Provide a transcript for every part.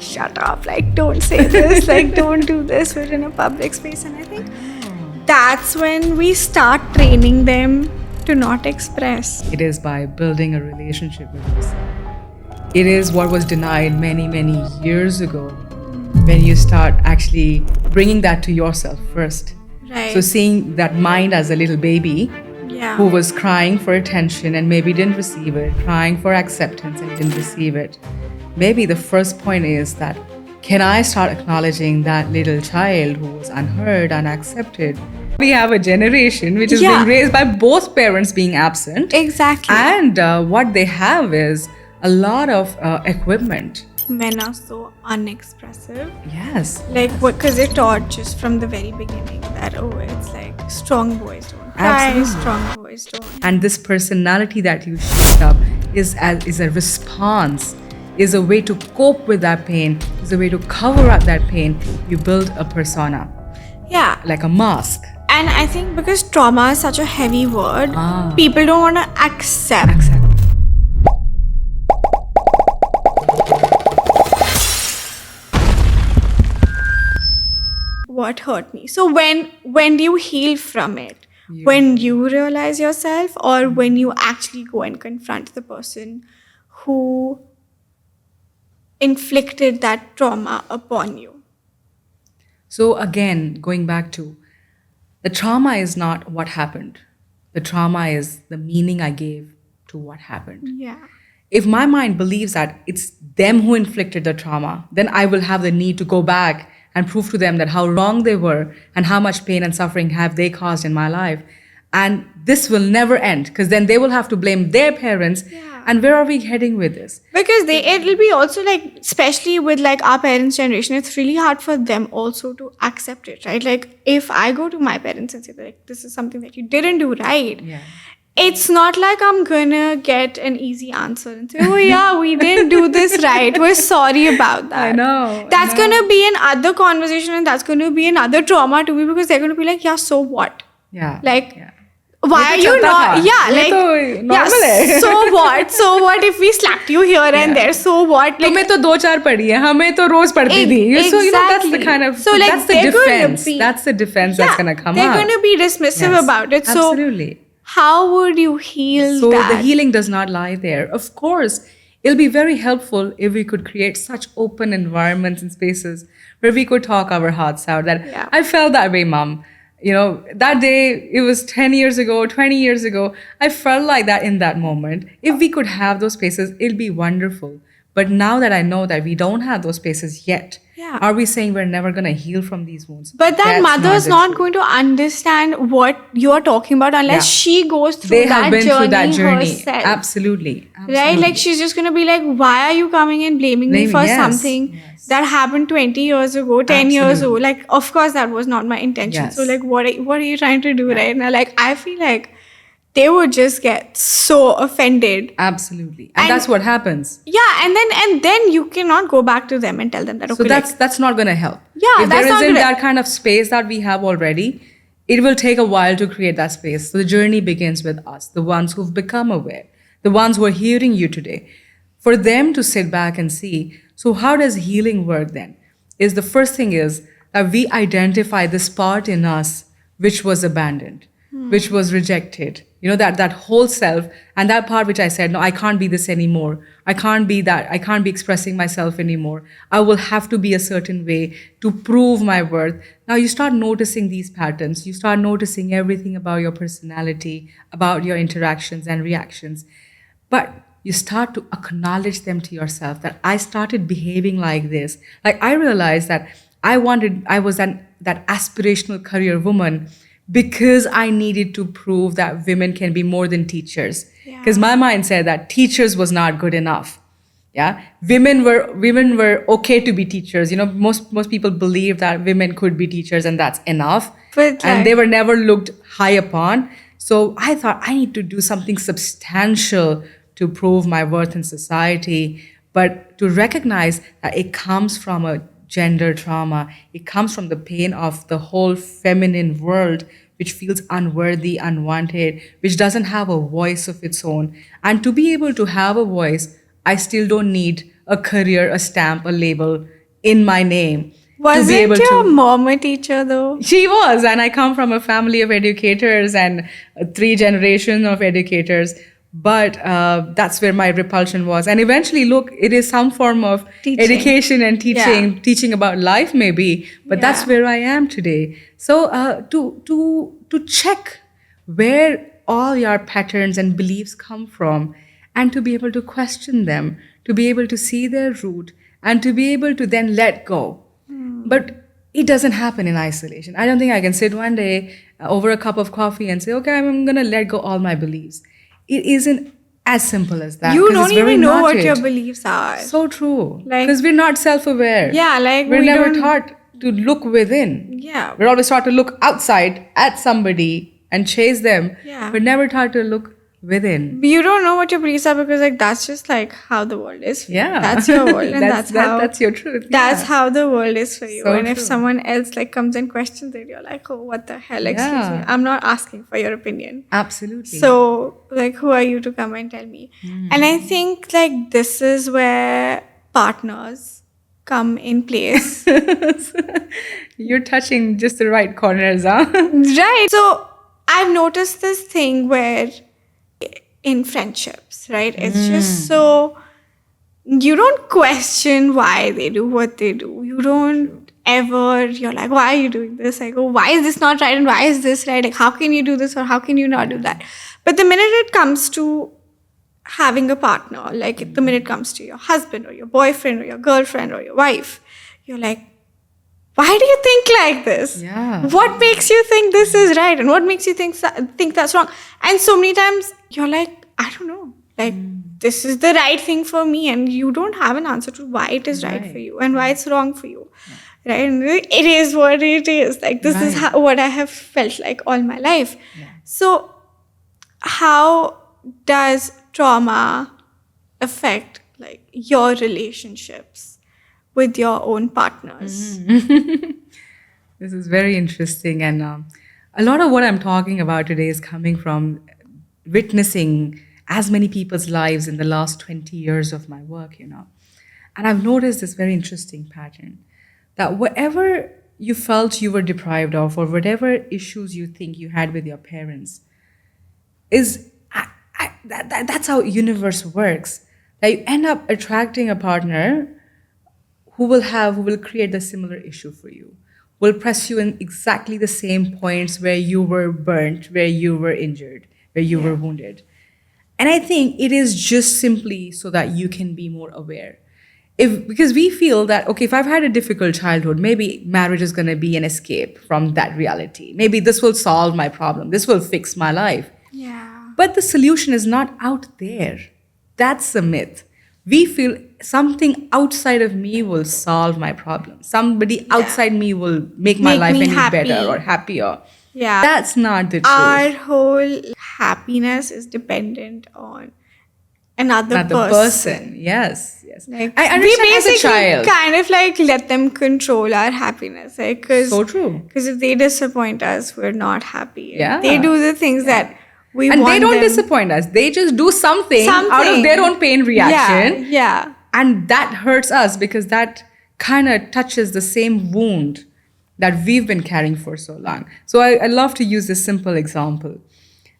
shut up, like don't say this, like don't do this, we're in a public space. And I think that's when we start training them to not express. It is by building a relationship with yourself. It is what was denied many, many years ago when you start actually bringing that to yourself first. Right. So seeing that mind as a little baby who was crying for attention and maybe didn't receive it, crying for acceptance and didn't receive it. Maybe the first point is that, can I start acknowledging that little child who was unheard, unaccepted? We have a generation which is being raised by both parents being absent. Exactly. And what they have is a lot of equipment. Men are so unexpressive. Yes. Like, because they taught just from the very beginning that, it's like strong boys don't cry, Absolutely. strong boys don't. And this personality that you shaped up is a response, is a way to cope with that pain, is a way to cover up that pain. You build a persona. Yeah. Like a mask. And I think because trauma is such a heavy word, people don't want to accept. What hurt me. So when do you heal from it? When you realize yourself, or when you actually go and confront the person who inflicted that trauma upon you? So again, going back to, the trauma is not what happened. The trauma is the meaning I gave to what happened. Yeah. If my mind believes that it's them who inflicted the trauma, then I will have the need to go back and prove to them that how wrong they were and how much pain and suffering have they caused in my life. And this will never end, because then they will have to blame their parents. Yeah. And where are we heading with this? Because it'll be also like, especially with like our parents' generation, it's really hard for them also to accept it, right? Like if I go to my parents and say like, this is something that you didn't do right. Yeah. It's not like I'm gonna get an easy answer and say, oh yeah, we didn't do this right. We're sorry about that. I know. That's gonna be another conversation, and that's gonna be another trauma to me, because they're gonna be like, yeah, so what? Yeah. Like, yeah. why are you not? Yeah, like, yeah, so what? So what if we slapped you here and there? So what? Like, तुम्हें तो दो चार पढ़ी है, हमें तो रोज पढ़ती थी. So that's the kind of, so, like, that's the defense. That's the defense that's gonna come they're up. They're gonna be dismissive about it. So absolutely. How would you heal so that? The healing does not lie there. Of course, it'll be very helpful if we could create such open environments and spaces where we could talk our hearts out. That I felt that way, Mom. You know, that day, it was 10 years ago, 20 years ago, I felt like that in that moment. If we could have those spaces, it'll be wonderful. But now that I know that we don't have those spaces yet, are we saying we're never going to heal from these wounds? But that mother's not going to understand what you're talking about unless she goes through that journey herself. Absolutely. Right? Like, she's just going to be like, why are you coming and blaming me for something that happened 20 years ago, 10 years ago? Like, of course, that was not my intention. So, like, what are you trying to do right now? Like, I feel like they would just get so offended. Absolutely. And that's what happens. Yeah, and then you cannot go back to them and tell them that, okay. So that's not going to help. Yeah, if there isn't that kind of space that we have already, it will take a while to create that space. So the journey begins with us, the ones who've become aware, the ones who are hearing you today. For them to sit back and see, so how does healing work then? Is the first thing is that we identify this part in us which was abandoned, which was rejected. You know, that whole self, and that part which I said, no, I can't be this anymore. I can't be that. I can't be expressing myself anymore. I will have to be a certain way to prove my worth. Now you start noticing these patterns. You start noticing everything about your personality, about your interactions and reactions. But you start to acknowledge them to yourself, that I started behaving like this. Like, I realized that I was that aspirational career woman because I needed to prove that women can be more than teachers. Because my mind said that teachers was not good enough. Yeah, women were okay to be teachers. You know, most people believe that women could be teachers and that's enough. And they were never looked high upon. So I thought I need to do something substantial to prove my worth in society, but to recognize that it comes from a gender trauma. It comes from the pain of the whole feminine world, which feels unworthy, unwanted, which doesn't have a voice of its own. And to be able to have a voice, I still don't need a career, a stamp, a label in my name. Wasn't your mom a teacher though? She was, and I come from a family of educators and 3 generations of educators. But that's where my repulsion was. And eventually, look, it is some form of education and teaching about life maybe, but that's where I am today. So to check where all your patterns and beliefs come from, and to be able to question them, to be able to see their root, and to be able to then let go. But it doesn't happen in isolation. I don't think I can sit one day over a cup of coffee and say, okay, I'm going to let go all my beliefs. It isn't as simple as that. You don't even know what your beliefs are. So true. Because we're not self-aware. Yeah, like we're never taught to look within. Yeah. We're always taught to look outside at somebody and chase them. Yeah. We're never taught to look within. You don't know what your beliefs are because like that's just like how the world is for you. Yeah. That's your world and that's your truth. That's how the world is for you. So and true. if someone else like comes and questions it, you're like, oh, what the hell? Excuse me. I'm not asking for your opinion. Absolutely. So like who are you to come and tell me? And I think like this is where partners come in place. You're touching just the right corners, huh? Right. So I've noticed this thing where in friendships, right? It's just so you don't question why they do what they do. You don't ever, you're like, why are you doing this? Like, oh, why is this not right? And why is this right? Like, how can you do this or how can you not do that? But the minute it comes to having a partner, like the minute it comes to your husband or your boyfriend or your girlfriend or your wife, you're like, why do you think like this? Yeah. What makes you think this is right? And what makes you think that's wrong? And so many times you're like, I don't know. Like, this is the right thing for me. And you don't have an answer to why it is right for you and why it's wrong for you. Right? And it is what it is. Like, this is what I have felt like all my life. Yeah. So, how does trauma affect like your relationships with your own partners? This is very interesting. And a lot of what I'm talking about today is coming from witnessing as many people's lives in the last 20 years of my work, And I've noticed this very interesting pattern that whatever you felt you were deprived of or whatever issues you think you had with your parents is that's how universe works. That you end up attracting a partner who will create the similar issue for you, will press you in exactly the same points where you were burnt, where you were injured, where you were wounded. And I think it is just simply so that you can be more aware. Because we feel that, okay, if I've had a difficult childhood, maybe marriage is going to be an escape from that reality. Maybe this will solve my problem. This will fix my life. Yeah. But the solution is not out there. That's a myth. We feel something outside of me will solve my problem. Somebody outside me will make my life any better or happier. Yeah. That's not the truth. Our whole happiness is dependent on another person. Yes. Like, I understand we basically as a child. kind of like let them control our happiness. Like, So true. Because if they disappoint us, we're not happy. Yeah. They do the things that we and want they don't them. disappoint us. They just do something out of their own pain reaction. Yeah. And that hurts us because that kind of touches the same wound that we've been carrying for so long. So I love to use this simple example.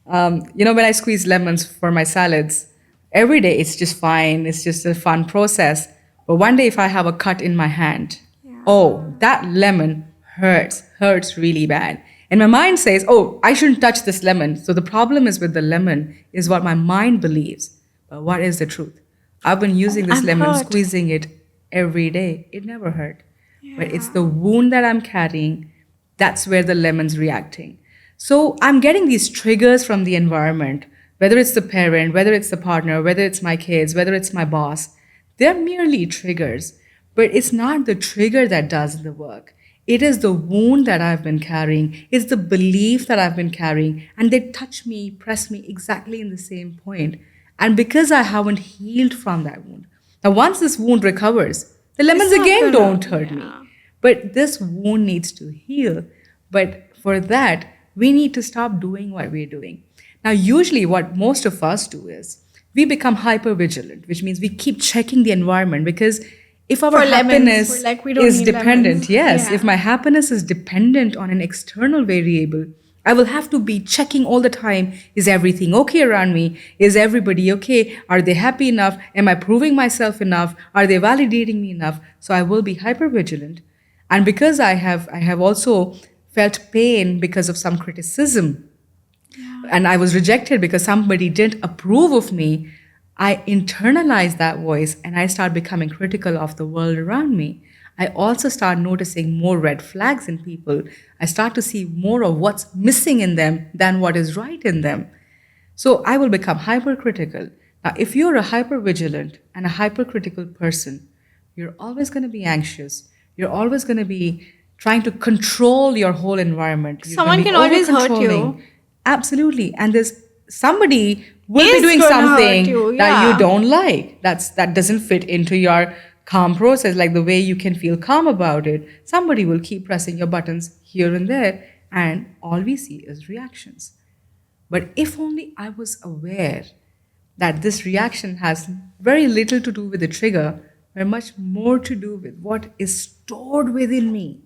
When I squeeze lemons for my salads, every day it's just fine. It's just a fun process. But one day if I have a cut in my hand, that lemon hurts really bad. And my mind says, oh, I shouldn't touch this lemon. So the problem is with the lemon is what my mind believes. But what is the truth? I've been using this lemon, squeezing it every day. It never hurt. Yeah. But it's the wound that I'm carrying. That's where the lemon's reacting. So I'm getting these triggers from the environment, whether it's the parent, whether it's the partner, whether it's my kids, whether it's my boss. They're merely triggers. But it's not the trigger that does the work. It is the wound that I've been carrying. It's the belief that I've been carrying. And they touch me, press me exactly in the same point. And because I haven't healed from that wound. Now, once this wound recovers, the lemons again don't hurt me. But this wound needs to heal. But for that, we need to stop doing what we're doing. Now, usually what most of us do is we become hyper vigilant, which means we keep checking the environment, because if our For lemons, happiness like we don't is need dependent, lemons. yes, Yeah. if my happiness is dependent on an external variable, I will have to be checking all the time, is everything okay around me? Is everybody okay? Are they happy enough? Am I proving myself enough? Are they validating me enough? So I will be hyper vigilant. And because I have also felt pain because of some criticism, and I was rejected because somebody didn't approve of me, I internalize that voice and I start becoming critical of the world around me. I also start noticing more red flags in people. I start to see more of what's missing in them than what is right in them. So I will become hypercritical. Now, if you're a hypervigilant and a hypercritical person, you're always going to be anxious. You're always going to be trying to control your whole environment. You're Someone gonna be can always hurt you. over-controlling. Absolutely. And there's somebody will Is be doing gonna hurt something you, that yeah. you don't like. That doesn't fit into your calm process, like the way you can feel calm about it. Somebody will keep pressing your buttons here and there, and all we see is reactions. But if only I was aware that this reaction has very little to do with the trigger, but much more to do with what is stored within me.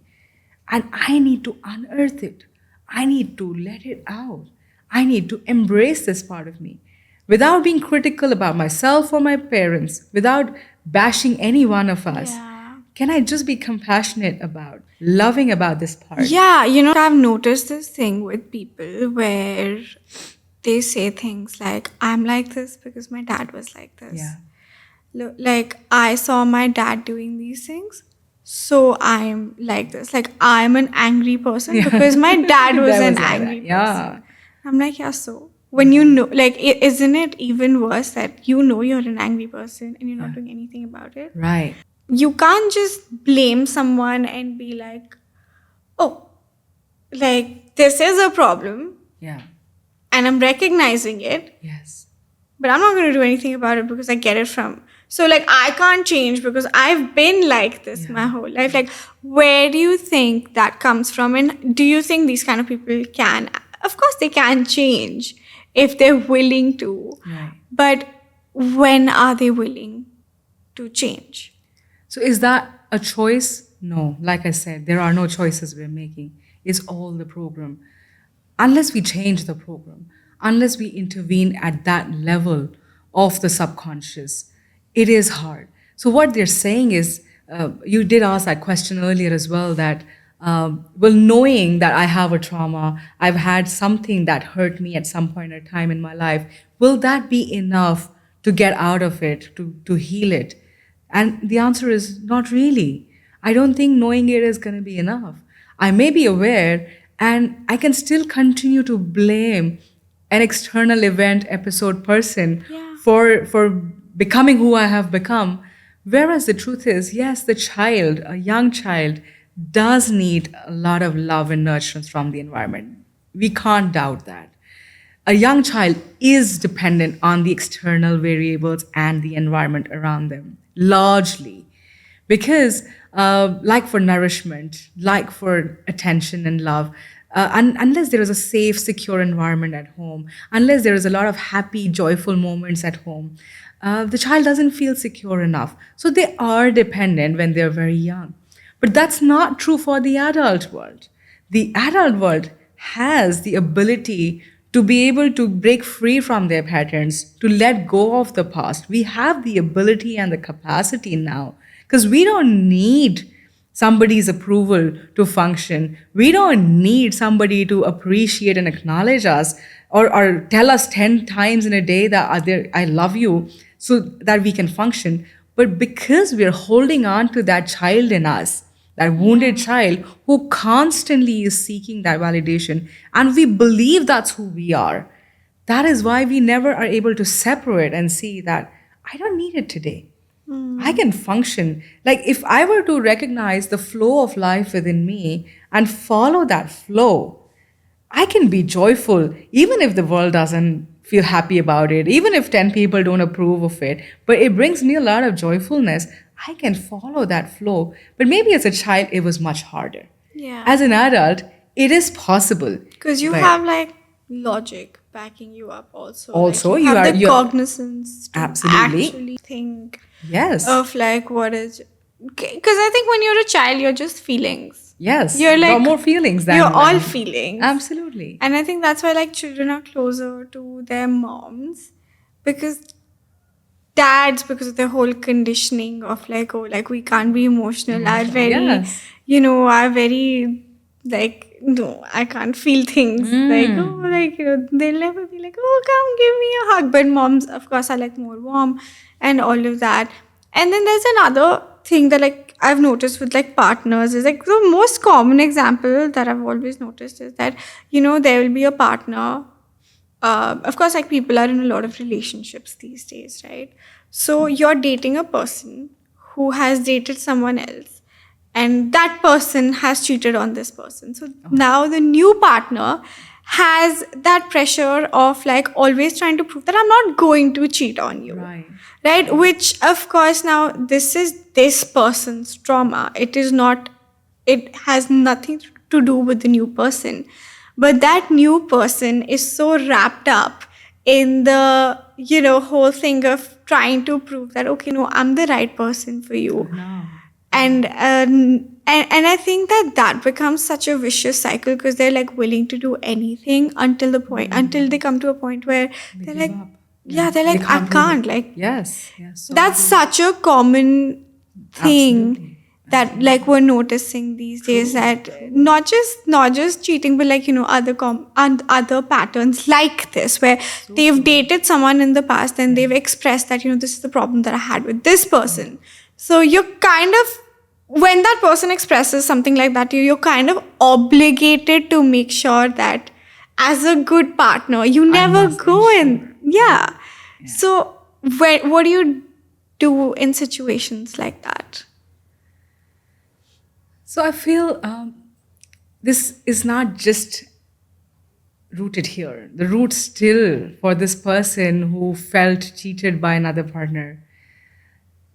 And I need to unearth it. I need to let it out. I need to embrace this part of me without being critical about myself or my parents, without bashing any one of us. Yeah. Can I just be compassionate about, loving about this part? Yeah, I've noticed this thing with people where they say things like, I'm like this because my dad was like this. Yeah. Like, I saw my dad doing these things, so I'm like this. Like, I'm an angry person because my dad was an angry person. Yeah. I'm like, yeah, so when you know, like, isn't it even worse that you're an angry person and you're not doing anything about it? Right. You can't just blame someone and be like, oh, like, this is a problem Yeah. and I'm recognizing it, Yes. but I'm not going to do anything about it because I get it from. So, like, I can't change because I've been like this my whole life. Like, where do you think that comes from? And do you think these kind of people can? Of course, they can change if they're willing to. Right. But when are they willing to change? So is that a choice? No. Like I said, there are no choices we're making. It's all the program. Unless we change the program, unless we intervene at that level of the subconscious, it is hard. So what they're saying is, you did ask that question earlier as well, that, knowing that I have a trauma, I've had something that hurt me at some point in time in my life, will that be enough to get out of it, to heal it? And the answer is not really. I don't think knowing it is going to be enough. I may be aware, and I can still continue to blame an external event, episode, person for becoming who I have become. Whereas the truth is, yes, the child, a young child, does need a lot of love and nurturance from the environment. We can't doubt that. A young child is dependent on the external variables and the environment around them, largely. Because, like for nourishment, like for attention and love, unless there is a safe, secure environment at home, unless there is a lot of happy, joyful moments at home, the child doesn't feel secure enough. So they are dependent when they're very young. But that's not true for the adult world. The adult world has the ability to be able to break free from their patterns, to let go of the past. We have the ability and the capacity now, because we don't need somebody's approval to function. We don't need somebody to appreciate and acknowledge us, or tell us 10 times in a day that I love you, so that we can function. But because we're holding on to that child in us, that wounded child who constantly is seeking that validation, and we believe that's who we are, that is why we never are able to separate and see that I don't need it today. I can function. Like, if I were to recognize the flow of life within me and follow that flow, I can be joyful even if the world doesn't feel happy about it, even if 10 people don't approve of it, but it brings me a lot of joyfulness. I can follow that flow. But maybe as a child, it was much harder. Yeah. As an adult, it is possible. Because you have like logic backing you up also. Also, like, you have the cognizance to actually think of like what is, because I think when you're a child, you're just feelings. Yes, you're like more feelings than you're all feelings. Absolutely. And I think that's why like children are closer to their moms, because dads, because of the whole conditioning of like, oh, like we can't be emotional, are very, are very like, no, I can't feel things. Like, oh, like, they'll never be like, oh, come give me a hug. But moms, of course, are like more warm and all of that. And then there's another thing that like I've noticed with like partners is like the most common example that I've always noticed is that, there will be a partner. Of course, like people are in a lot of relationships these days, right? So you're dating a person who has dated someone else, and that person has cheated on this person. So now the new partner has that pressure of like always trying to prove that I'm not going to cheat on you. Right? Which, of course, now this is this person's trauma. It has nothing to do with the new person. But that new person is so wrapped up in the, whole thing of trying to prove that, okay, no, I'm the right person for you. No. And I think that becomes such a vicious cycle, because they're like willing to do anything until they come to a point where they're like, they're like, I can't. Like, yes. That's such a common thing. Absolutely. That like we're noticing these days, that not just cheating, but like other patterns like this, where they've dated someone in the past and they've expressed that this is the problem that I had with this person. So you're kind of, when that person expresses something like that to you, you're kind of obligated to make sure that as a good partner you never go in. Yeah. So what do you do in situations like that? So I feel this is not just rooted here. The root still for this person who felt cheated by another partner,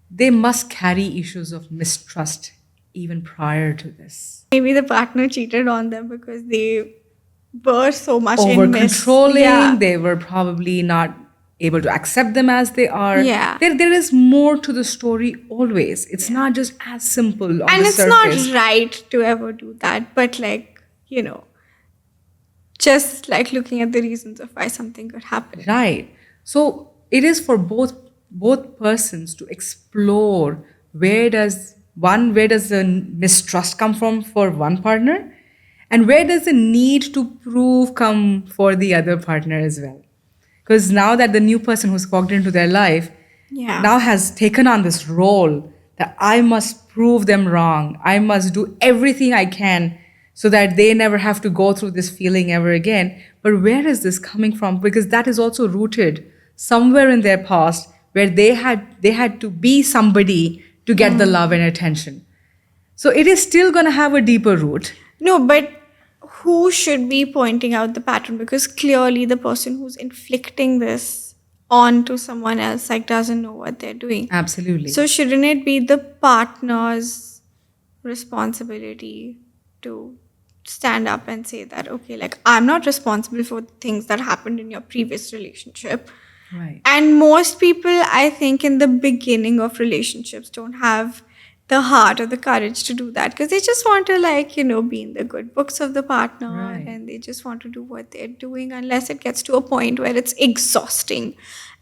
they must carry issues of mistrust even prior to this. Maybe the partner cheated on them because they were so much over-controlling. They were probably not able to accept them as they are. Yeah. There is more to the story always. It's not just as simple on and the it's surface. Not right to ever do that. But like, just like looking at the reasons of why something could happen. Right. So it is for both persons to explore where does the mistrust come from for one partner, and where does the need to prove come for the other partner as well. Because now that the new person who's walked into their life now has taken on this role that I must prove them wrong. I must do everything I can so that they never have to go through this feeling ever again. But where is this coming from? Because that is also rooted somewhere in their past, where they had to be somebody to get the love and attention. So it is still going to have a deeper root. No, but who should be pointing out the pattern? Because clearly the person who's inflicting this onto someone else like doesn't know what they're doing. Absolutely. So shouldn't it be the partner's responsibility to stand up and say that, okay, like I'm not responsible for things that happened in your previous relationship. Right. And most people, I think, in the beginning of relationships don't have the heart or the courage to do that, because they just want to be in the good books of the partner, and they just want to do what they're doing, unless it gets to a point where it's exhausting.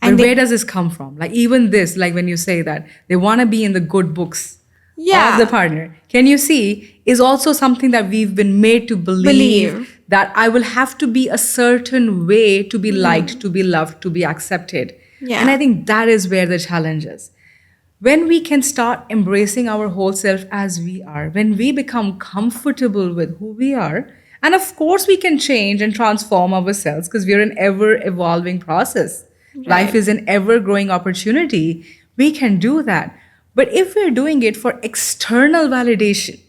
And where does this come from? Like even this, like when you say that they want to be in the good books of the partner, can you see, is also something that we've been made to believe that I will have to be a certain way to be liked, to be loved, to be accepted. Yeah. And I think that is where the challenge is. When we can start embracing our whole self as we are, when we become comfortable with who we are, and of course we can change and transform ourselves because we're an ever-evolving process. Right. Life is an ever-growing opportunity. We can do that. But if we're doing it for external validation,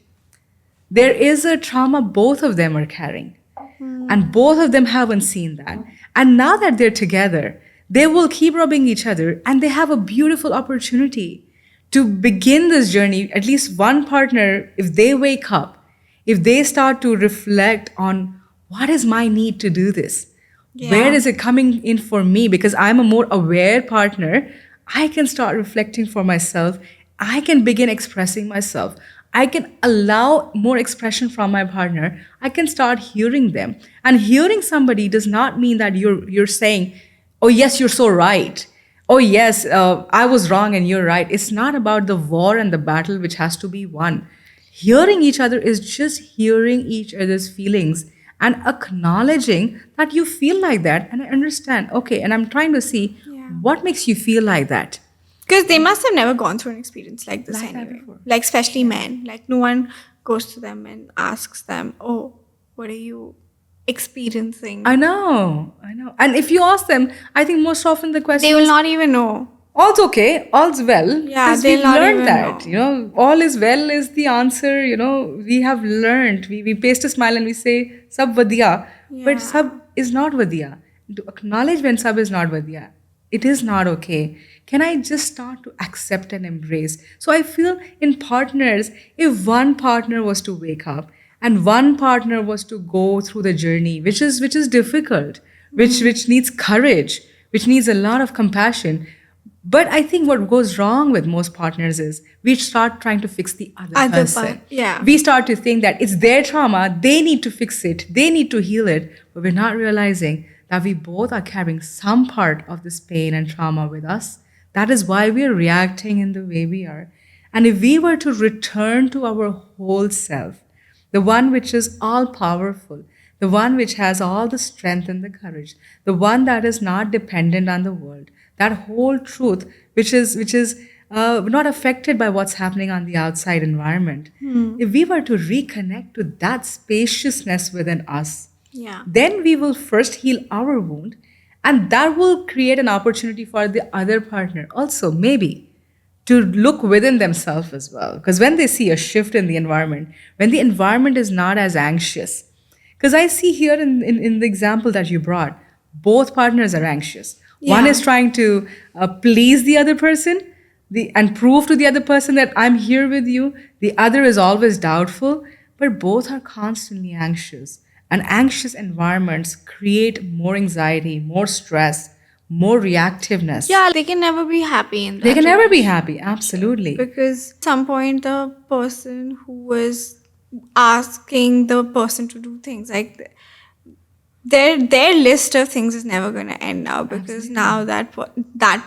there is a trauma both of them are carrying. And both of them haven't seen that. And now that they're together, they will keep rubbing each other, and they have a beautiful opportunity to begin this journey. At least one partner, if they wake up, if they start to reflect on what is my need to do this? Where is it coming in for me? Because I'm a more aware partner, I can start reflecting for myself. I can begin expressing myself. I can allow more expression from my partner. I can start hearing them. And hearing somebody does not mean that you're saying, oh, yes, you're so right. Oh, yes, I was wrong and you're right. It's not about the war and the battle which has to be won. Hearing each other is just hearing each other's feelings and acknowledging that you feel like that. And I understand, okay, and I'm trying to see what makes you feel like that. Because they must have never gone through an experience like this anyway. Like, especially men. Like, no one goes to them and asks them, oh, what are you experiencing? I know. And if you ask them, I think most often the question they will not even know. All's okay, all's well. Yeah, we've learned that, all is well is the answer, we have learned. We paste a smile and we say, sab vadiya. Yeah. But sab is not vadiya. To acknowledge when sab is not vadiya, it is not okay. Can I just start to accept and embrace? So I feel in partners, if one partner was to wake up and one partner was to go through the journey, which is difficult, which needs courage, which needs a lot of compassion. But I think what goes wrong with most partners is we start trying to fix the other person. We start to think that it's their trauma, they need to fix it, they need to heal it, but we're not realizing that we both are carrying some part of this pain and trauma with us. That is why we're reacting in the way we are. And if we were to return to our whole self, the one which is all powerful, the one which has all the strength and the courage, the one that is not dependent on the world, that whole truth which is not affected by what's happening on the outside environment. If we were to reconnect to that spaciousness within us, then we will first heal our wound, and that will create an opportunity for the other partner also maybe to look within themselves as well. Because when they see a shift in the environment, when the environment is not as anxious, because I see here in the example that you brought, both partners are anxious. One is trying to please the other person and prove to the other person that I'm here with you. The other is always doubtful, but both are constantly anxious. And anxious environments create more anxiety, more stress, more reactiveness. Yeah, they can never be happy in that. They can never be happy, absolutely. Because at some point, the person who was asking the person to do things, like their list of things is never going to end now, because now that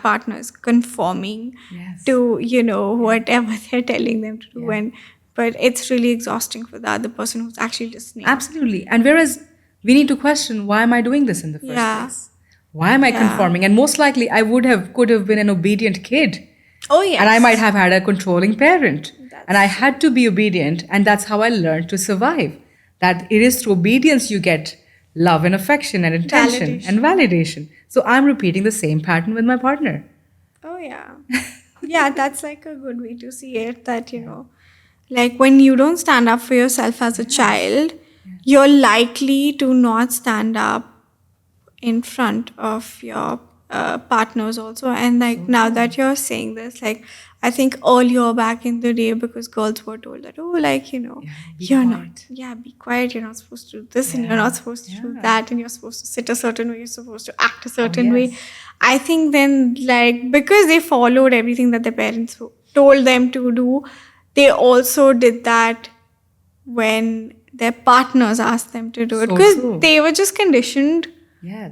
partner is conforming to whatever they're telling them to do, but it's really exhausting for the other person who's actually listening. Absolutely. And whereas we need to question, why am I doing this in the first place? Why am I conforming? And most likely I could have been an obedient kid. Oh yes. And I might have had a controlling parent. And I had to be obedient, and that's how I learned to survive. That it is through obedience you get love and affection and attention and validation. So I'm repeating the same pattern with my partner. Oh yeah. Yeah, that's like a good way to see it, that, like when you don't stand up for yourself as a child, you're likely to not stand up in front of your partners also. And like now that you're saying this, like I think earlier back in the day, because girls were told that, you're not, be quiet, you're not supposed to do this and you're not supposed to do that, and you're supposed to sit a certain way, you're supposed to act a certain way. I think then, like, because they followed everything that their parents told them to do, they also did that when their partners asked them to do it, because they were just conditioned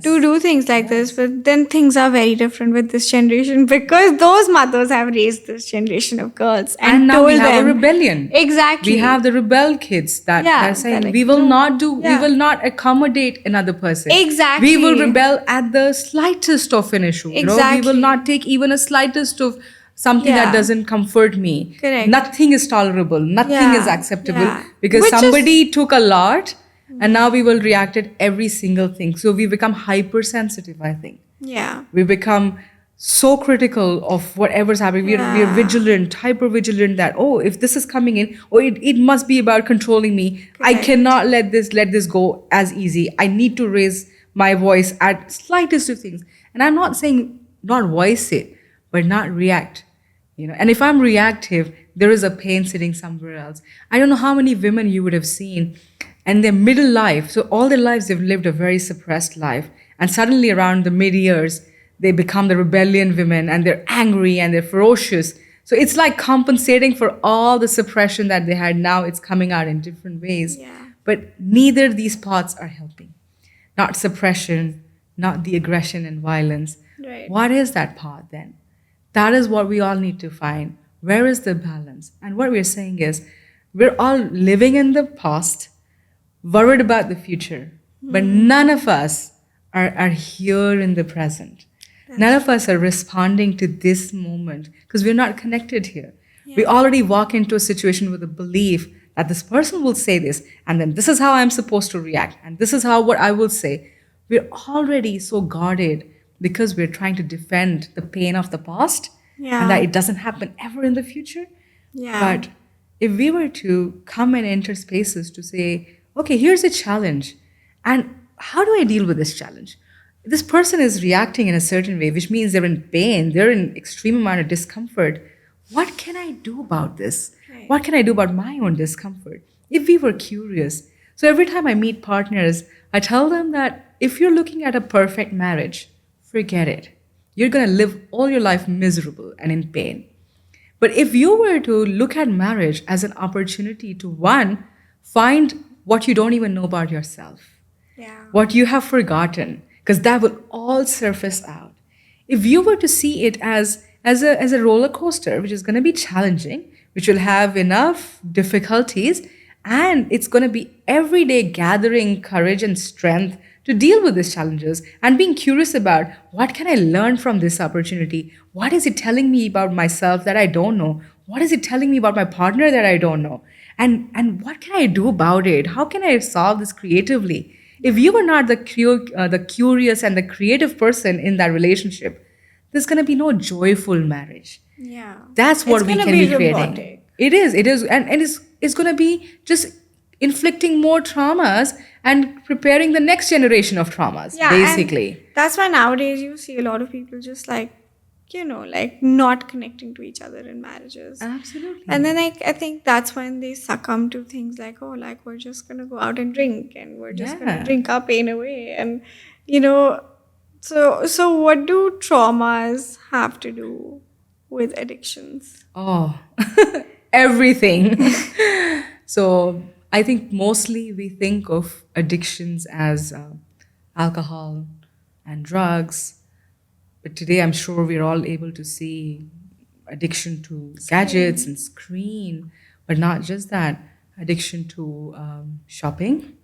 to do things like this. But then things are very different with this generation, because those mothers have raised this generation of girls and now told we have them, a rebellion. Exactly. We have the rebel kids that are saying, like, we will not accommodate another person. Exactly. We will rebel at the slightest of an issue. Exactly. We will not take even a slightest of something that doesn't comfort me. Correct. Nothing is tolerable. Nothing is acceptable because somebody took a lot. And now we will react at every single thing. So we become hypersensitive, I think. Yeah. We become so critical of whatever's happening. We are vigilant, hyper vigilant that, if this is coming in, it must be about controlling me. Correct. I cannot let this go as easy. I need to raise my voice at slightest of things. And I'm not saying not voice it, but not react. And if I'm reactive, there is a pain sitting somewhere else. I don't know how many women you would have seen and their middle life, so all their lives they've lived a very suppressed life, And suddenly around the mid-years, they become the rebellion women and they're angry and they're ferocious. So it's like compensating for all the suppression that they had. Now it's coming out in different ways. Yeah. But neither these paths are helping. Not suppression, not the aggression and violence. Right. What is that path then? That is what we all need to find. Where is the balance? And what we're saying is, we're all living in the past, worried about the future, but none of us are here in the present. None of us are responding to this moment because we're not connected here. Yeah. We already walk into a situation with a belief that this person will say this, and then this is how I'm supposed to react, and this is what I will say. We're already so guarded because we're trying to defend the pain of the past and that it doesn't happen ever in the future. Yeah. But if we were to come and enter spaces to say, okay, here's a challenge, and how do I deal with this challenge? This person is reacting in a certain way, which means they're in pain, they're in extreme amount of discomfort. What can I do about this? Right. What can I do about my own discomfort? If we were curious. So every time I meet partners, I tell them that if you're looking at a perfect marriage, forget it. You're going to live all your life miserable and in pain. But if you were to look at marriage as an opportunity to, one, find what you don't even know about yourself, what you have forgotten, because that will all surface out. If you were to see it as a roller coaster, which is going to be challenging, which will have enough difficulties, and it's going to be every day gathering courage and strength to deal with these challenges and being curious about what can I learn from this opportunity? What is it telling me about myself that I don't know? What is it telling me about my partner that I don't know? And what can I do about it? How can I solve this creatively? If you are not the curious and the creative person in that relationship, there's going to be no joyful marriage. Yeah. That's what we can be creating. Robotic. It is. And it's going to be just inflicting more traumas and preparing the next generation of traumas, basically. That's why nowadays you see a lot of people just not connecting to each other in marriages. Absolutely. And then I think that's when they succumb to things like, we're just going to go out and drink and we're just going to drink our pain away. And, so what do traumas have to do with addictions? Oh, everything. So I think mostly we think of addictions as alcohol and drugs. But today, I'm sure we're all able to see addiction to gadgets and screen, but not just that, addiction to shopping.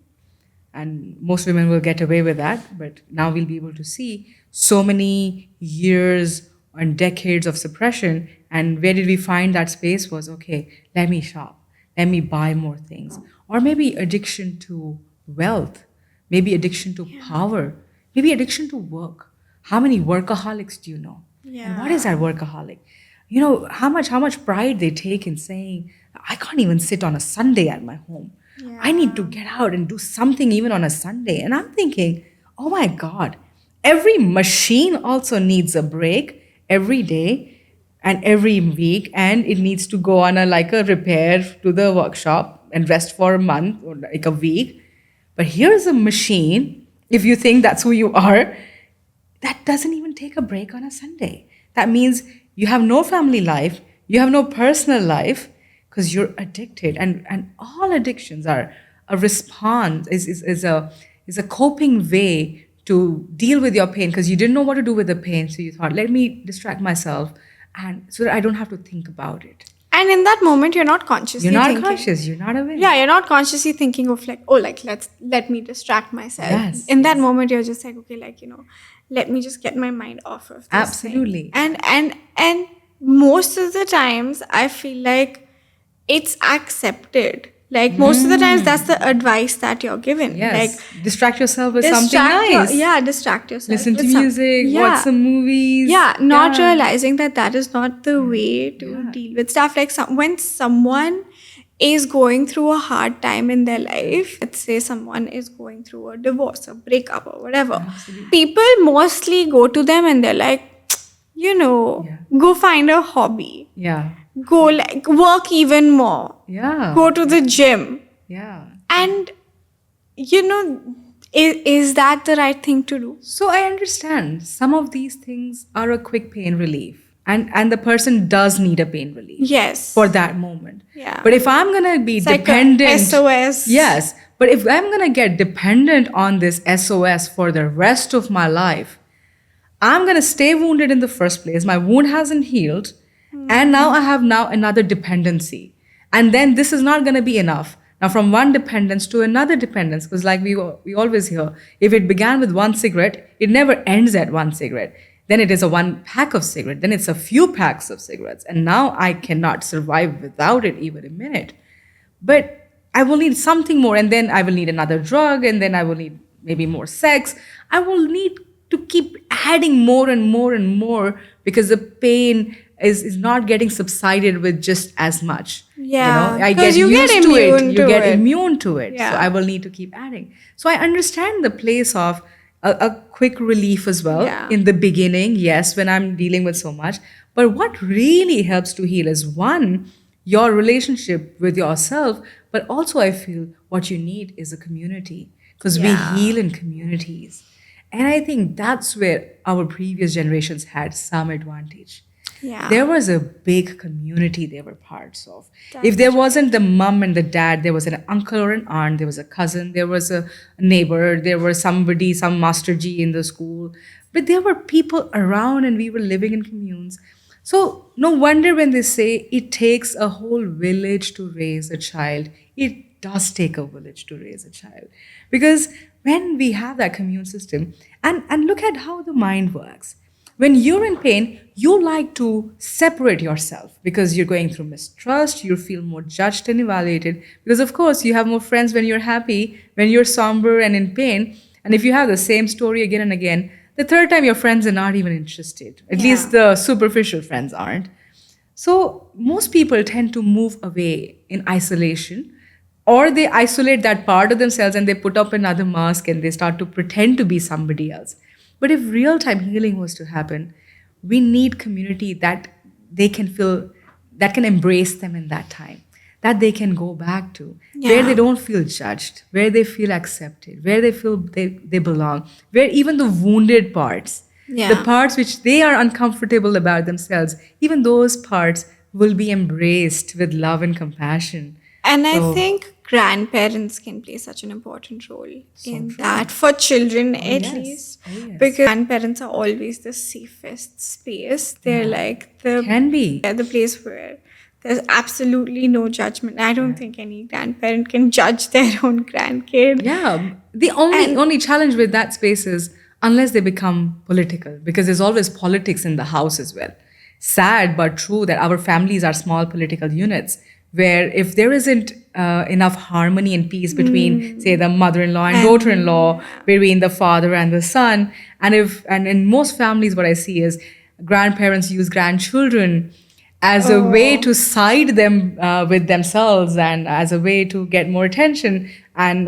And most women will get away with that, but now we'll be able to see so many years and decades of suppression. And where did we find that space was, okay, let me shop, let me buy more things. Or maybe addiction to wealth, maybe addiction to power, maybe addiction to work. How many workaholics do you know? Yeah. And what is that workaholic? How much pride they take in saying, I can't even sit on a Sunday at my home. Yeah. I need to get out and do something even on a Sunday. And I'm thinking, oh my God, every machine also needs a break every day and every week. And it needs to go on a repair to the workshop and rest for a month or like a week. But here's a machine, if you think that's who you are, that doesn't even take a break on a Sunday. That means you have no family life, you have no personal life because you're addicted. And all addictions are a response, is a coping way to deal with your pain because you didn't know what to do with the pain. So you thought, let me distract myself and so that I don't have to think about it. And in that moment, you're not consciously thinking. You're not conscious. You're not aware. Yeah, you're not consciously thinking of let me distract myself. Yes. In that moment, you're just like, okay, let me just get my mind off of this. Absolutely. Thing. And most of the times, I feel like it's accepted. Most of the times, that's the advice that you're given. Yes. Distract yourself with something nice. Distract yourself. Listen to music, watch some movies. Yeah, not realizing that is not the way to deal with stuff. When someone is going through a hard time in their life, let's say someone is going through a divorce, a breakup or whatever, absolutely, people mostly go to them and they're like, go find a hobby. Yeah. Go work even more. Yeah. Go to the gym. Yeah. And, Is that the right thing to do? So I understand some of these things are a quick pain relief. And the person does need a pain relief. Yes. For that moment. Yeah. But if I'm going to be dependent. Like SOS. Yes. But if I'm going to get dependent on this SOS for the rest of my life, I'm going to stay wounded in the first place. My wound hasn't healed. And now I have another dependency. And then this is not going to be enough. Now, from one dependence to another dependence, because like we always hear, if it began with one cigarette, it never ends at one cigarette. Then it is a one pack of cigarette. Then it's a few packs of cigarettes. And now I cannot survive without it even a minute. But I will need something more. And then I will need another drug. And then I will need maybe more sex. I will need to keep adding more and more and more because the pain is not getting subsided with just as much. Yeah. I get used to it. You get immune to it. Yeah. So I will need to keep adding. So I understand the place of a quick relief as well in the beginning, yes, when I'm dealing with so much. But what really helps to heal is one, your relationship with yourself, but also I feel what you need is a community because we heal in communities. And I think that's where our previous generations had some advantage. Yeah. There was a big community they were parts of. If there wasn't the mom and the dad, there was an uncle or an aunt, there was a cousin, there was a neighbor, there was somebody, some Master G in the school. But there were people around and we were living in communes. So no wonder when they say it takes a whole village to raise a child, it does take a village to raise a child. Because when we have that commune system, and look at how the mind works. When you're in pain, you like to separate yourself because you're going through mistrust, you feel more judged and evaluated. Because of course, you have more friends when you're happy, when you're somber and in pain. And if you have the same story again and again, the third time your friends are not even interested. At least the superficial friends aren't. So most people tend to move away in isolation, or they isolate that part of themselves and they put up another mask and they start to pretend to be somebody else. But if real-time healing was to happen, we need community that they can feel, that can embrace them in that time, that they can go back to, where they don't feel judged, where they feel accepted, where they feel they belong, where even the wounded parts, the parts which they are uncomfortable about themselves, even those parts will be embraced with love and compassion. And I think grandparents can play such an important role in that for children at least. Because grandparents are always the safest space. They're like the place where there's absolutely no judgment. I don't think any grandparent can judge their own grandkid. Yeah. The only challenge with that space is unless they become political, because there's always politics in the house as well. Sad but true that our families are small political units, where if there isn't enough harmony and peace between, say, the mother-in-law and daughter-in-law, between the father and the son, and in most families what I see is grandparents use grandchildren as a way to side them with themselves and as a way to get more attention and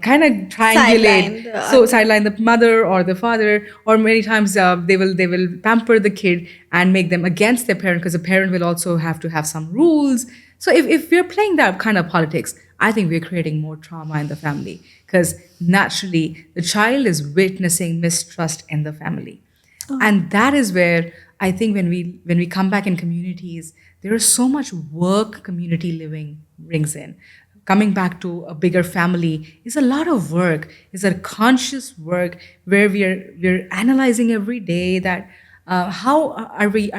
kind of triangulate. Sideline the mother or the father, or many times they will pamper the kid and make them against their parent because the parent will also have to have some rules. So if we're playing that kind of politics, I think we're creating more trauma in the family because naturally the child is witnessing mistrust in the family. And that is where I think when we come back in communities, there is so much work community living brings in. Coming back to a bigger family is a lot of work. It's a conscious work where we're analyzing every day that how are we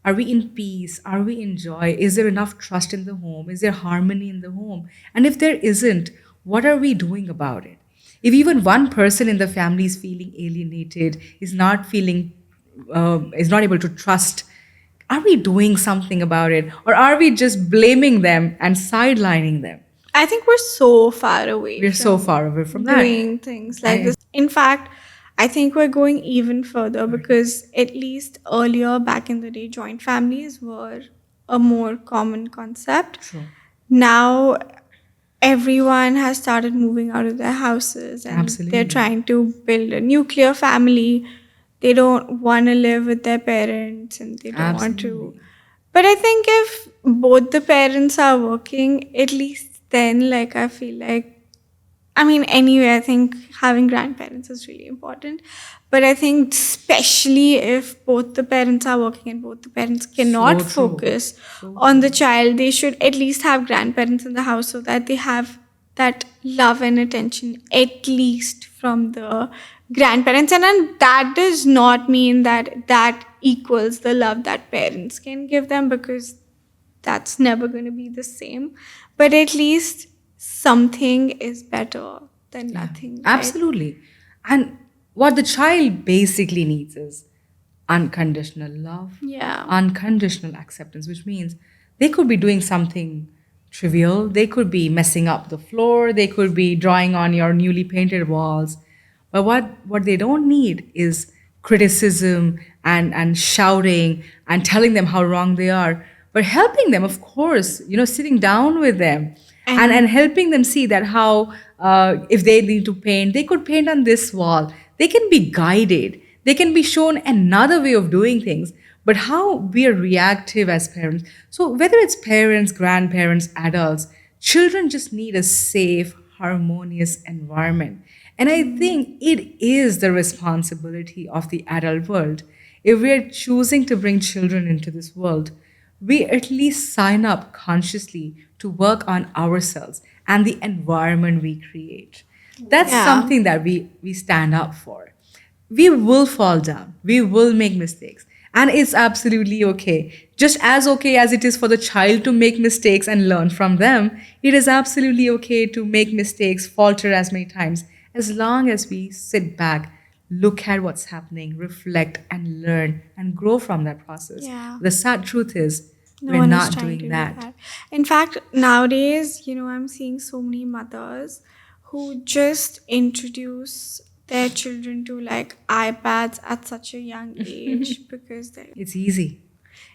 in peace? Are we in joy? Is there enough trust in the home? Is there harmony in the home? And if there isn't, what are we doing about it? If even one person in the family is feeling alienated, is not able to trust, are we doing something about it? Or are we just blaming them and sidelining them? I think we're so far away. We're so far away from that. Doing things like this. In fact, I think we're going even further because at least earlier back in the day, joint families were a more common concept. True. Now, everyone has started moving out of their houses and they're trying to build a nuclear family. They don't want to live with their parents and they don't want to. But I think if both the parents are working, at least then, like, I feel like I mean, anyway, I think having grandparents is really important. But I think especially if both the parents are working and both the parents cannot focus on the child, they should at least have grandparents in the house so that they have that love and attention at least from the grandparents. And then that does not mean that that equals the love that parents can give them, because that's never going to be the same. But at least something is better than nothing. Right? Absolutely. And what the child basically needs is unconditional love, unconditional acceptance, which means they could be doing something trivial. They could be messing up the floor. They could be drawing on your newly painted walls. But what they don't need is criticism and shouting and telling them how wrong they are. But helping them, of course, sitting down with them and helping them see that how, if they need to paint, they could paint on this wall. They can be guided. They can be shown another way of doing things. But how we are reactive as parents. So whether it's parents, grandparents, adults, children just need a safe, harmonious environment. And I think it is the responsibility of the adult world. If we're choosing to bring children into this world, we at least sign up consciously to work on ourselves and the environment we create. That's something that we stand up for. We will fall down. We will make mistakes. And it's absolutely okay. Just as okay as it is for the child to make mistakes and learn from them, it is absolutely okay to make mistakes, falter as many times, as long as we sit back, look at what's happening, reflect and learn and grow from that process. Yeah. The sad truth is we're not doing that. In fact, nowadays, I'm seeing so many mothers who just introduce their children to like iPads at such a young age because it's easy.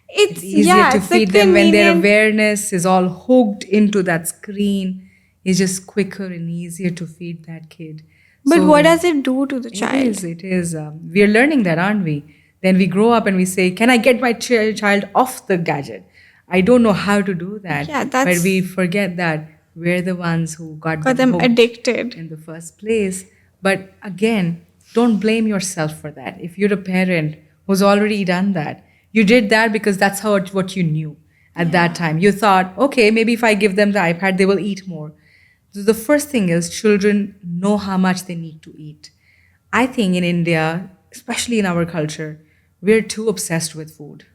It's easier to feed them when their awareness is all hooked into that screen. It's just quicker and easier to feed that kid. But what does it do to the child? It is. We're learning that, aren't we? Then we grow up and we say, can I get my child off the gadget? I don't know how to do that. Yeah, but we forget that we're the ones who got them addicted in the first place. But again, don't blame yourself for that. If you're a parent who's already done that, you did that because that's what you knew at that time. You thought, okay, maybe if I give them the iPad, they will eat more. So the first thing is children know how much they need to eat. I think in India, especially in our culture, we're too obsessed with food.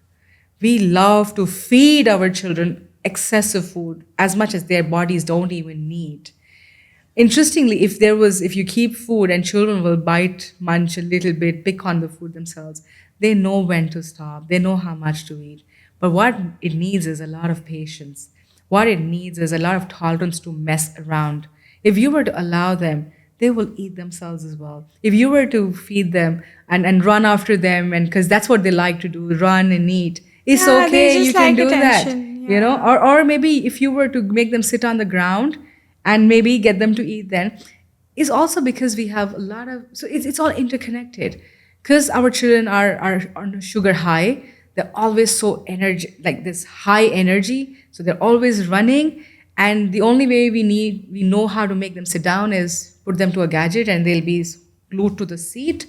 We love to feed our children excessive food as much as their bodies don't even need. Interestingly, if you keep food and children will bite, munch a little bit, pick on the food themselves, they know when to stop. They know how much to eat. But what it needs is a lot of patience. What it needs is a lot of tolerance to mess around. If you were to allow them, they will eat themselves as well. If you were to feed them and run after them, and because that's what they like to do, run and eat, it's okay, you can do attention. That. Or maybe if you were to make them sit on the ground and maybe get them to eat then, is also because we have a lot of, so it's all interconnected. Because our children are on a sugar high, they're always so like this high energy, so they're always running, and the only way we know how to make them sit down is put them to a gadget and they'll be glued to the seat.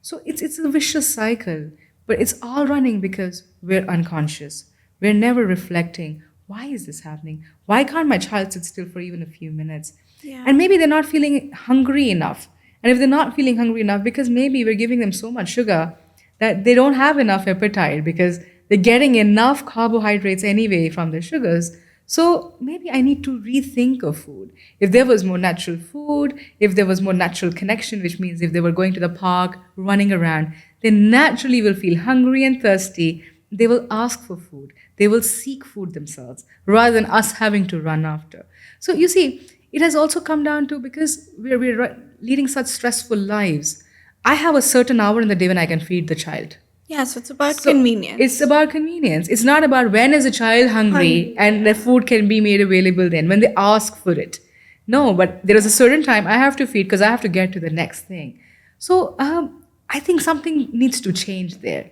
So it's a vicious cycle, but it's all running because we're unconscious. We're never reflecting, why is this happening? Why can't my child sit still for even a few minutes? Yeah. And maybe they're not feeling hungry enough. And if they're not feeling hungry enough, because maybe we're giving them so much sugar that they don't have enough appetite because they're getting enough carbohydrates anyway from the sugars. So maybe I need to rethink of food. If there was more natural food, if there was more natural connection, which means if they were going to the park, running around, they naturally will feel hungry and thirsty. They will ask for food. They will seek food themselves rather than us having to run after. So you see, it has also come down to because we're leading such stressful lives. I have a certain hour in the day when I can feed the child. Yeah, so it's about convenience. It's about convenience. It's not about when is a child hungry and the food can be made available then, when they ask for it. No, but there is a certain time I have to feed because I have to get to the next thing. So I think something needs to change there.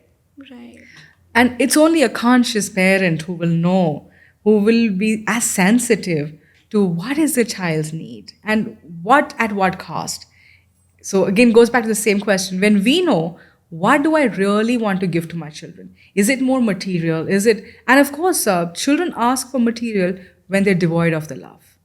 Right. And it's only a conscious parent who will know, who will be as sensitive to what is the child's need and what at what cost. So again, goes back to the same question. When we know, what do I really want to give to my children? Is it more material? Is it, and of course, children ask for material when they're devoid of the love.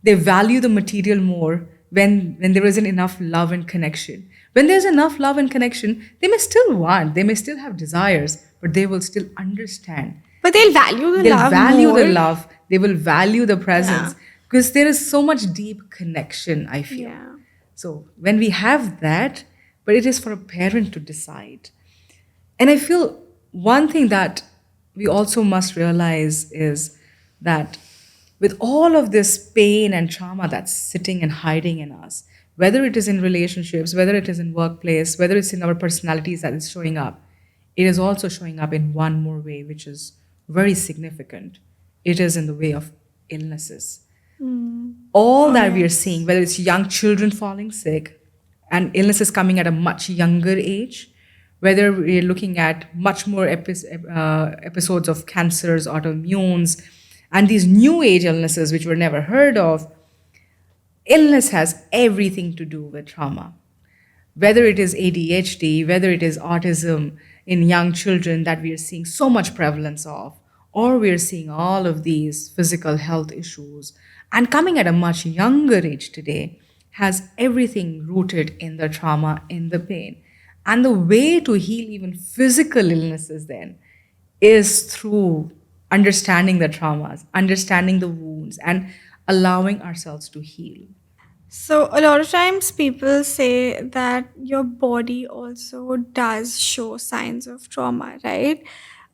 They value the material more when there isn't enough love and connection. When there's enough love and connection, they may still want, they may still have desires, but they will still understand. But they'll value the They'll love value more. the love. They will value the presence because there is so much deep connection, I feel. Yeah. So when we have that, but it is for a parent to decide. And I feel one thing that we also must realize is that with all of this pain and trauma that's sitting and hiding in us, whether it is in relationships, whether it is in workplace, whether it's in our personalities that is showing up, it is also showing up in one more way, which is very significant. It is in the way of illnesses. All that we are seeing, whether it's young children falling sick and illnesses coming at a much younger age, whether we're looking at much more episodes of cancers, autoimmunes, and these new age illnesses which were never heard of, illness has everything to do with trauma. Whether it is ADHD, whether it is autism in young children that we are seeing so much prevalence of, or we are seeing all of these physical health issues and coming at a much younger age today, has everything rooted in the trauma, in the pain. And the way to heal even physical illnesses then is through understanding the traumas, understanding the wounds, and allowing ourselves to heal. So a lot of times people say that your body also does show signs of trauma, right?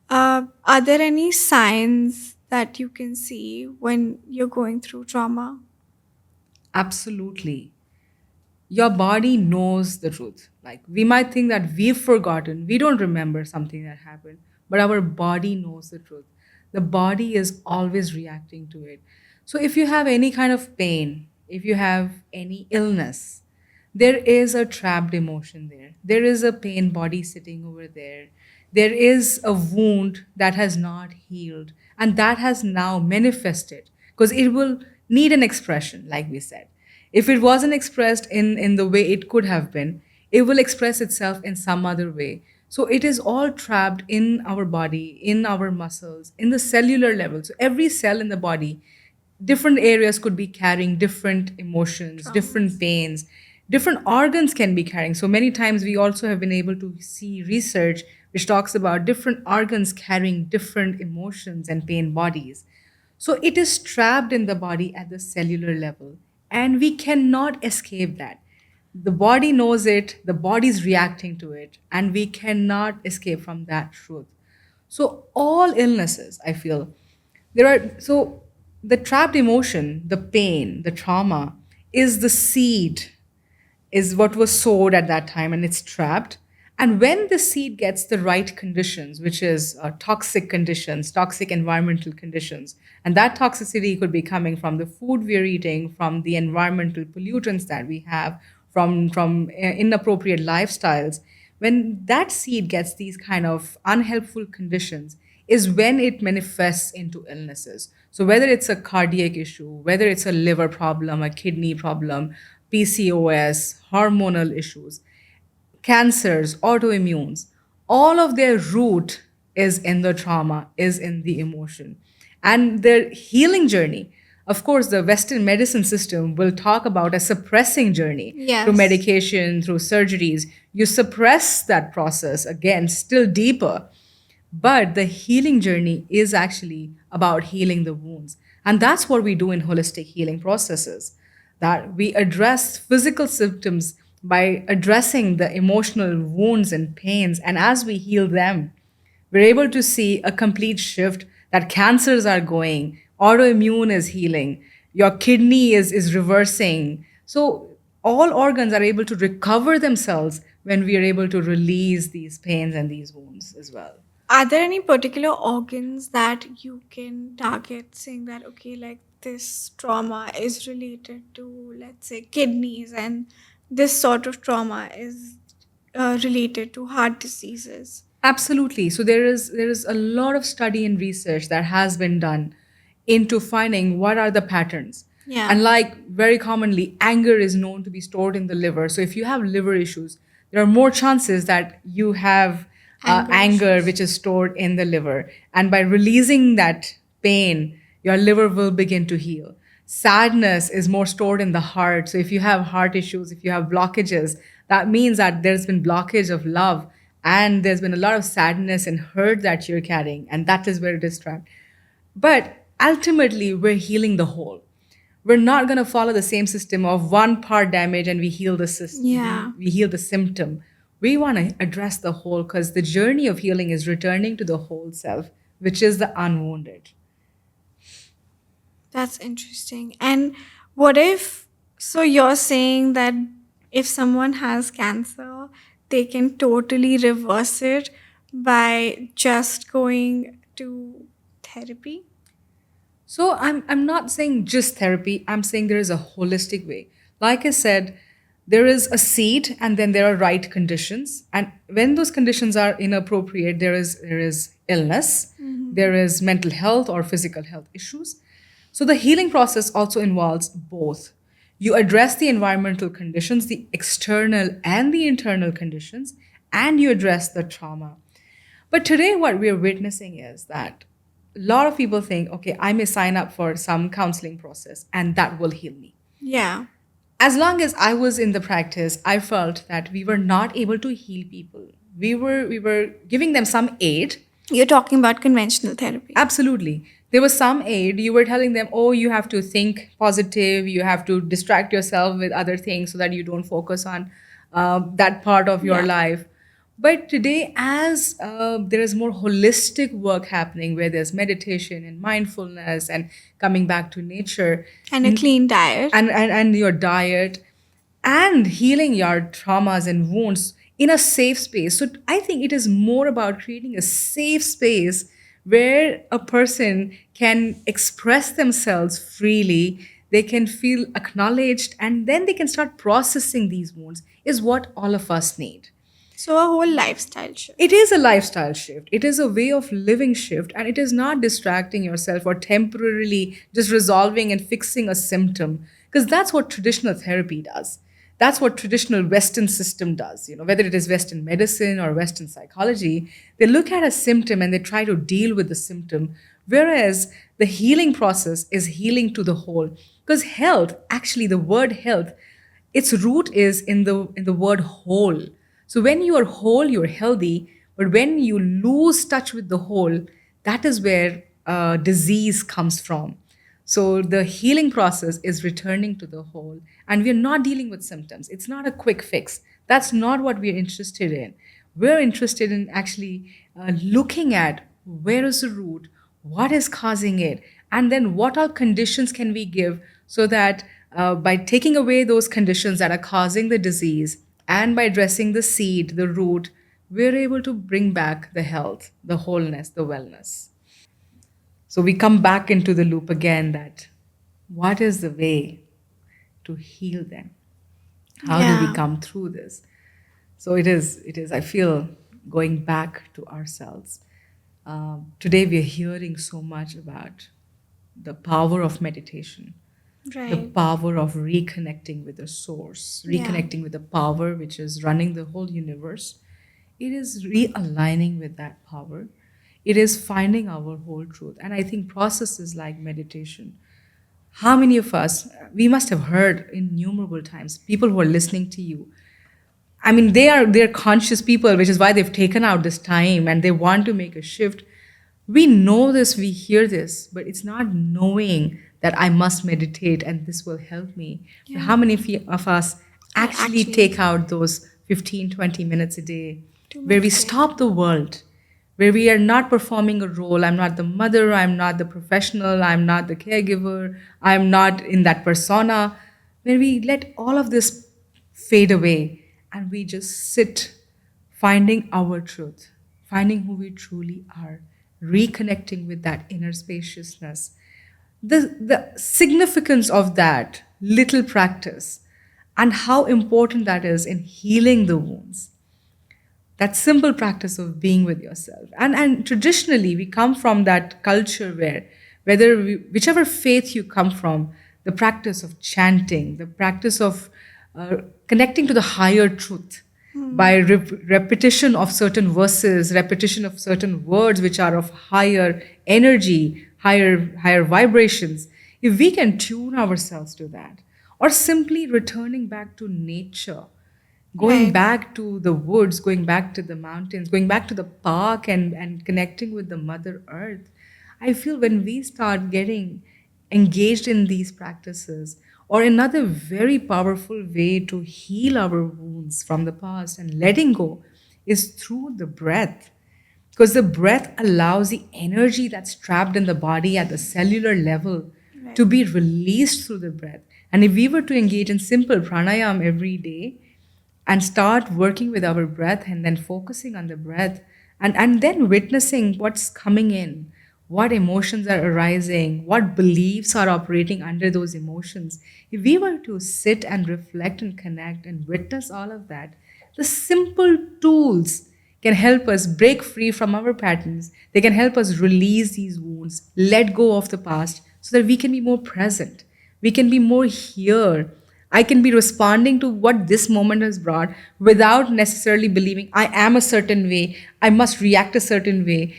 Are there any signs that you can see when you're going through trauma? Absolutely. Your body knows the truth. Like we might think that we've forgotten, we don't remember something that happened, but our body knows the truth. The body is always reacting to it. So if you have any kind of pain, if you have any illness, there is a trapped emotion there. There is a pain body sitting over there. There is a wound that has not healed and that has now manifested because it will need an expression, like we said. If it wasn't expressed in the way it could have been, it will express itself in some other way. So it is all trapped in our body, in our muscles, in the cellular level. So every cell in the body, different areas could be carrying different emotions, different pains, different organs can be carrying. So many times we also have been able to see research which talks about different organs carrying different emotions and pain bodies. So it is trapped in the body at the cellular level, and we cannot escape that. The body knows it, the body is reacting to it, and we cannot escape from that truth. So all illnesses, I feel, there are so the trapped emotion, the pain, the trauma is the seed, is what was sowed at that time, and it's trapped. And when the seed gets the right conditions, which is toxic conditions, toxic environmental conditions, and that toxicity could be coming from the food we're eating, from the environmental pollutants that we have, from inappropriate lifestyles, when that seed gets these kind of unhelpful conditions, is when it manifests into illnesses. So whether it's a cardiac issue, whether it's a liver problem, a kidney problem, PCOS, hormonal issues, cancers, autoimmunes, all of their root is in the trauma, is in the emotion. And their healing journey, of course, the Western medicine system will talk about a suppressing journey through medication, through surgeries. You suppress that process again, still deeper. But the healing journey is actually about healing the wounds. And that's what we do in holistic healing processes, that we address physical symptoms by addressing the emotional wounds and pains. And as we heal them, we're able to see a complete shift that cancers are going, autoimmune is healing, your kidney is reversing. So all organs are able to recover themselves when we are able to release these pains and these wounds as well. Are there any particular organs that you can target, saying that, okay, like this trauma is related to, let's say, kidneys, and this sort of trauma is related to heart diseases? Absolutely. So there is a lot of study and research that has been done into finding what are the patterns. Yeah. And like very commonly, anger is known to be stored in the liver. So if you have liver issues, there are more chances that you have anger which is stored in the liver. And by releasing that pain, your liver will begin to heal. Sadness is more stored in the heart. So if you have heart issues, if you have blockages, that means that there's been blockage of love and there's been a lot of sadness and hurt that you're carrying. And that is where it is trapped. But ultimately, we're healing the whole. We're not going to follow the same system of one part damage and we heal the system. Yeah. We heal the symptom. We want to address the whole because the journey of healing is returning to the whole self, which is the unwounded. That's interesting. And what if, so you're saying that if someone has cancer, they can totally reverse it by just going to therapy? So I'm not saying just therapy. I'm saying there is a holistic way. Like I said, there is a seed and then there are right conditions. And when those conditions are inappropriate, there is illness, there is mental health or physical health issues. So the healing process also involves both. You address the environmental conditions, the external and the internal conditions, and you address the trauma. But today, what we're witnessing is that a lot of people think, okay, I may sign up for some counseling process and that will heal me. Yeah. As long as I was in the practice, I felt that we were not able to heal people. We were giving them some aid. You're talking about conventional therapy. Absolutely. There was some aid. You were telling them, oh, you have to think positive. You have to distract yourself with other things so that you don't focus on that part of your life. But today, as there is more holistic work happening where there's meditation and mindfulness and coming back to nature. And a clean diet. And your diet and healing your traumas and wounds in a safe space. So I think it is more about creating a safe space where a person can express themselves freely, they can feel acknowledged, and then they can start processing these wounds, is what all of us need. So a whole lifestyle shift. It is a lifestyle shift. It is a way of living shift, and it is not distracting yourself or temporarily just resolving and fixing a symptom, because that's what traditional therapy does. That's what traditional Western system does. Whether it is Western medicine or Western psychology, they look at a symptom and they try to deal with the symptom, whereas the healing process is healing to the whole. Because health, actually, the word health, its root is in the word whole. So when you are whole, you're healthy. But when you lose touch with the whole, that is where disease comes from. So the healing process is returning to the whole. And we're not dealing with symptoms. It's not a quick fix. That's not what we're interested in. We're interested in actually looking at where is the root, what is causing it, and then what all conditions can we give so that by taking away those conditions that are causing the disease, and by addressing the seed, the root, we're able to bring back the health, the wholeness, the wellness. So we come back into the loop again that what is the way to heal them? How do we come through this? So it is, I feel, going back to ourselves. Today we are hearing so much about the power of meditation. Right. The power of reconnecting with the source, reconnecting with the power which is running the whole universe. It is realigning with that power. It is finding our whole truth. And I think processes like meditation, how many of us, we must have heard innumerable times, people who are listening to you, I mean, they're conscious people, which is why they've taken out this time and they want to make a shift. We know this, we hear this, but it's not knowing that I must meditate and this will help me. But how many of us actually take out those 15, 20 minutes a day where we stop the world, where we are not performing a role? I'm not the mother, I'm not the professional, I'm not the caregiver, I'm not in that persona, where we let all of this fade away and we just sit finding our truth, finding who we truly are, reconnecting with that inner spaciousness. The significance of that little practice and how important that is in healing the wounds. That simple practice of being with yourself. And traditionally, we come from that culture where, whichever faith you come from, the practice of chanting, the practice of connecting to the higher truth by repetition of certain verses, repetition of certain words which are of higher energy, higher vibrations. If we can tune ourselves to that, or simply returning back to nature, going back to the woods, going back to the mountains, going back to the park and connecting with the Mother Earth. I feel when we start getting engaged in these practices, or another very powerful way to heal our wounds from the past and letting go is through the breath. Because the breath allows the energy that's trapped in the body at the cellular level to be released through the breath. And if we were to engage in simple pranayam every day, and start working with our breath and then focusing on the breath and then witnessing what's coming in, what emotions are arising, what beliefs are operating under those emotions. If we were to sit and reflect and connect and witness all of that, the simple tools can help us break free from our patterns. They can help us release these wounds, let go of the past so that we can be more present. We can be more here. I can be responding to what this moment has brought without necessarily believing I am a certain way, I must react a certain way,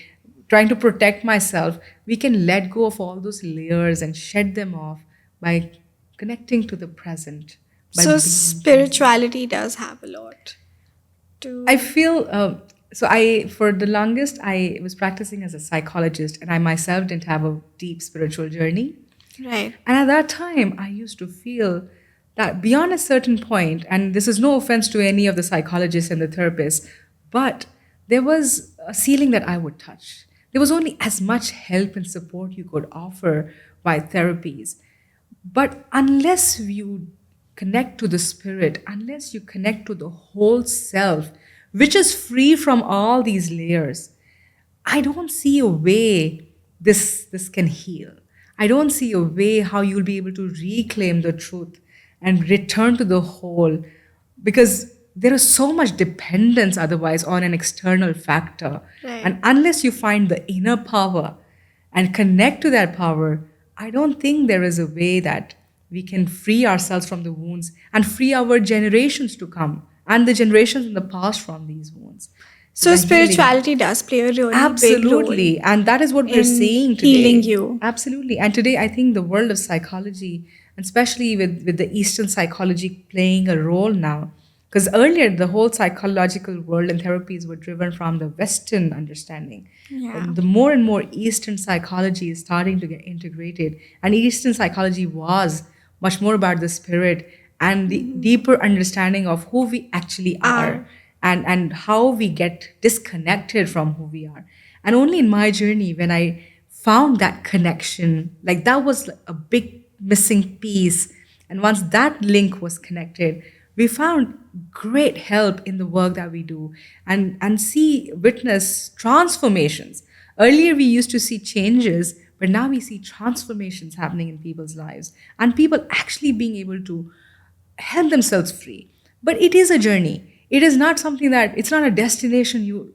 trying to protect myself. We can let go of all those layers and shed them off by connecting to the present. So spirituality does have a lot to... I feel, for the longest, I was practicing as a psychologist, and I myself didn't have a deep spiritual journey. Right. And at that time, I used to feel that beyond a certain point, and this is no offense to any of the psychologists and the therapists, but there was a ceiling that I would touch. There was only as much help and support you could offer by therapies. But unless you connect to the spirit, unless you connect to the whole self, which is free from all these layers, I don't see a way this can heal. I don't see a way how you'll be able to reclaim the truth and return to the whole, because there is so much dependence otherwise on an external factor. Right. And unless you find the inner power and connect to that power, I don't think there is a way that we can free ourselves from the wounds and free our generations to come and the generations in the past from these wounds. So spirituality does play a really absolutely big role, and that is what we're seeing today. Healing you. Absolutely. And today I think the world of psychology, especially with the Eastern psychology playing a role now, because earlier the whole psychological world and therapies were driven from the Western understanding. And the more and more Eastern psychology is starting to get integrated, and Eastern psychology was much more about the spirit and the deeper understanding of who we actually are. And how we get disconnected from who we are. And only in my journey, when I found that connection, like that was a big missing piece. And once that link was connected, we found great help in the work that we do and witness transformations. Earlier, we used to see changes, but now we see transformations happening in people's lives and people actually being able to help themselves free. But it is a journey. It is not something that, it's not a destination you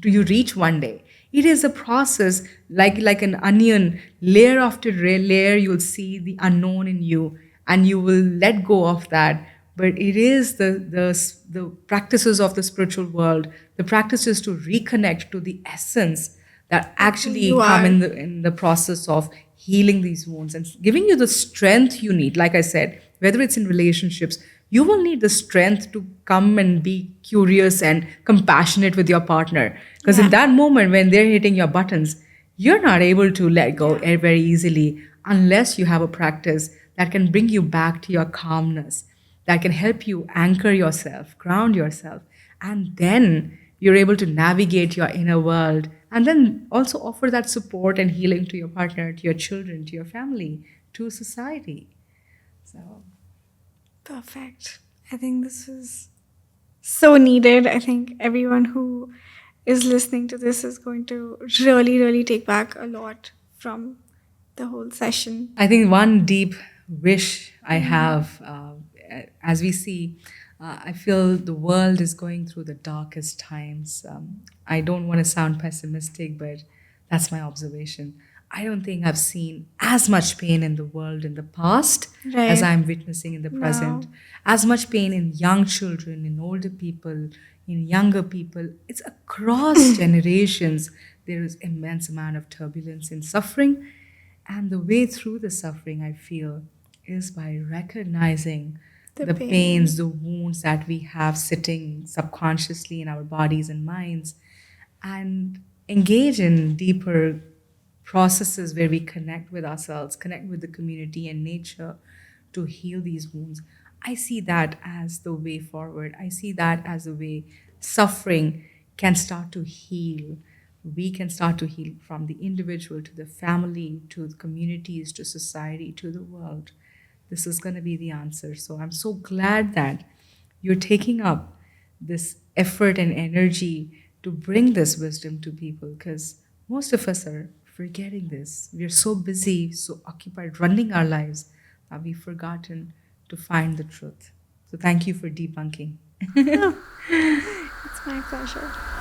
reach one day. It is a process, like an onion, layer after layer, you'll see the unknown in you and you will let go of that. But it is the practices of the spiritual world, the practices to reconnect to the essence that actually come in the process of healing these wounds and giving you the strength you need. Like I said, whether it's in relationships, you will need the strength to come and be curious and compassionate with your partner. Because in that moment when they're hitting your buttons, you're not able to let go very easily unless you have a practice that can bring you back to your calmness, that can help you anchor yourself, ground yourself. And then you're able to navigate your inner world and then also offer that support and healing to your partner, to your children, to your family, to society. So... Perfect. I think this is so needed. I think everyone who is listening to this is going to really, really take back a lot from the whole session. I think one deep wish I have, as we see, I feel the world is going through the darkest times. I don't want to sound pessimistic, but that's my observation. I don't think I've seen as much pain in the world in the past as Right. I'm witnessing in the present. As much pain in young children, in older people, in younger people. It's across generations. There is immense amount of turbulence and suffering. And the way through the suffering, I feel, is by recognizing The the pain. pains, the wounds that we have sitting subconsciously in our bodies and minds, and engage in deeper processes where we connect with ourselves, connect with the community and nature to heal these wounds. I see that as the way forward. I see that as a way suffering can start to heal. We can start to heal from the individual to the family to the communities to society to the world. This is going to be the answer. So I'm so glad that you're taking up this effort and energy to bring this wisdom to people, because most of us are forgetting this. We're so busy, so occupied running our lives that we've forgotten to find the truth. So thank you for debunking. It's my pleasure.